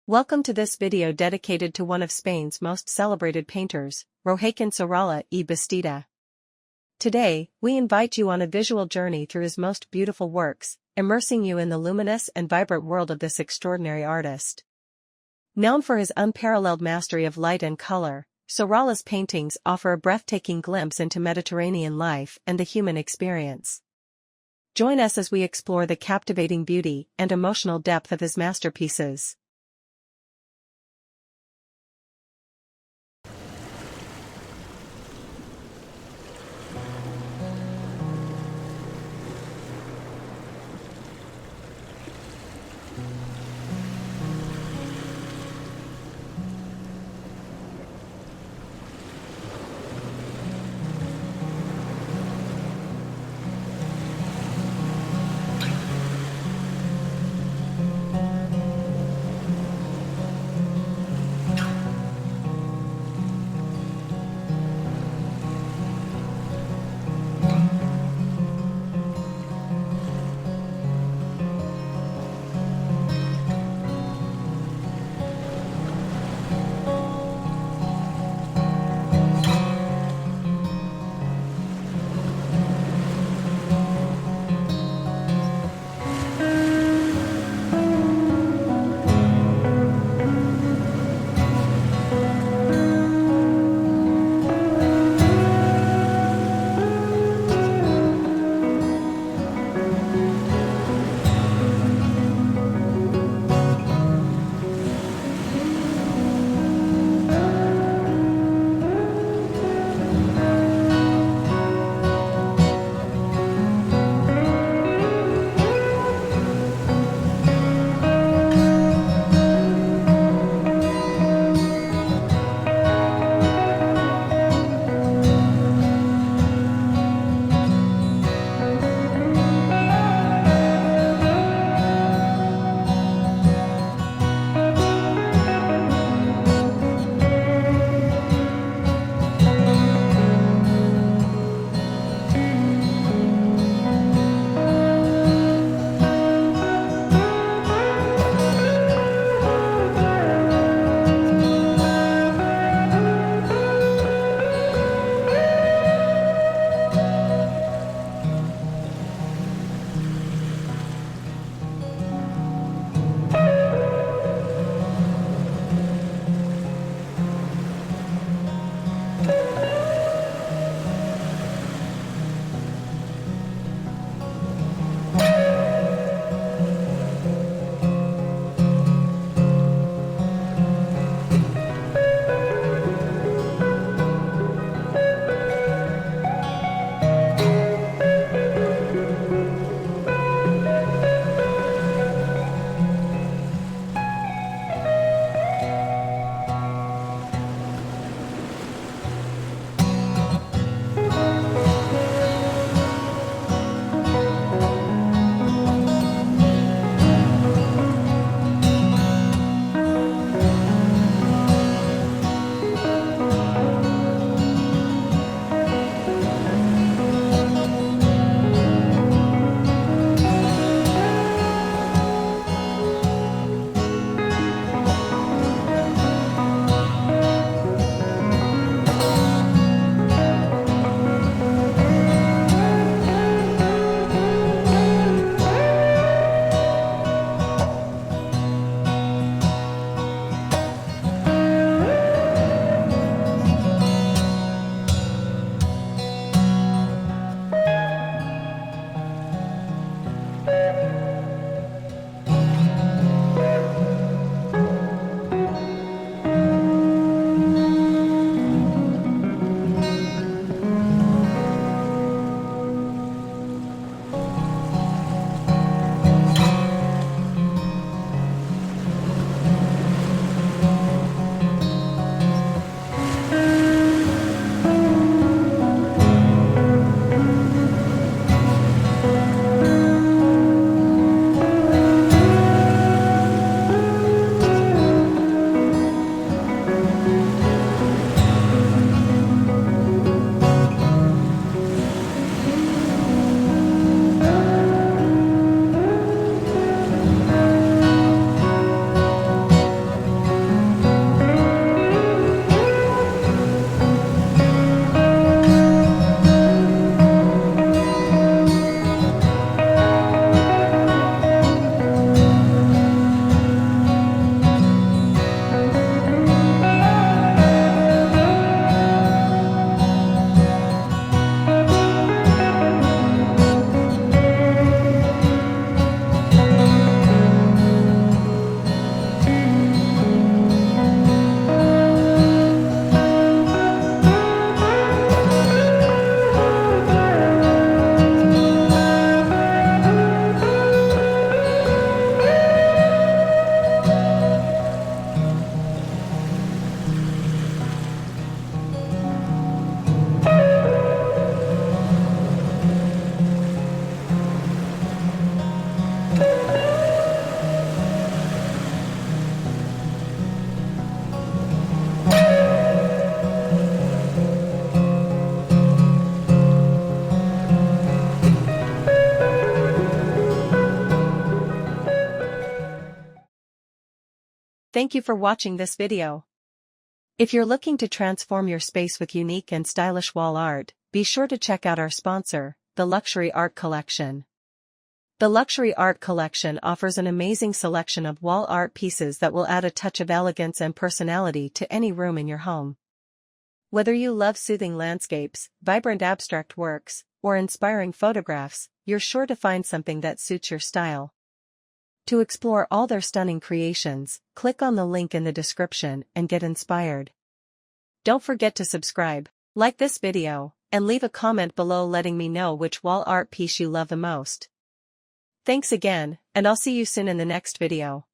Welcome to this video dedicated to one of Spain's most celebrated painters, Joaquín Sorolla y Bastida. Today, we invite you on a visual journey through his most beautiful works, immersing you in the luminous and vibrant world of this extraordinary artist. Known for his unparalleled mastery of light and color, Sorolla's paintings offer a breathtaking glimpse into Mediterranean life and the human experience. Join us as we explore the captivating beauty and emotional depth of his masterpieces. Thank you for watching this video. If you're looking to transform your space with unique and stylish wall art, be sure to check out our sponsor, the Luxury Art Collection. The Luxury Art Collection offers an amazing selection of wall art pieces that will add a touch of elegance and personality to any room in your home. Whether you love soothing landscapes, vibrant abstract works, or inspiring photographs, you're sure to find something that suits your style. To explore all their stunning creations, click on the link in the description and get inspired. Don't forget to subscribe, like this video, and leave a comment below letting me know which wall art piece you love the most. Thanks again, and I'll see you soon in the next video.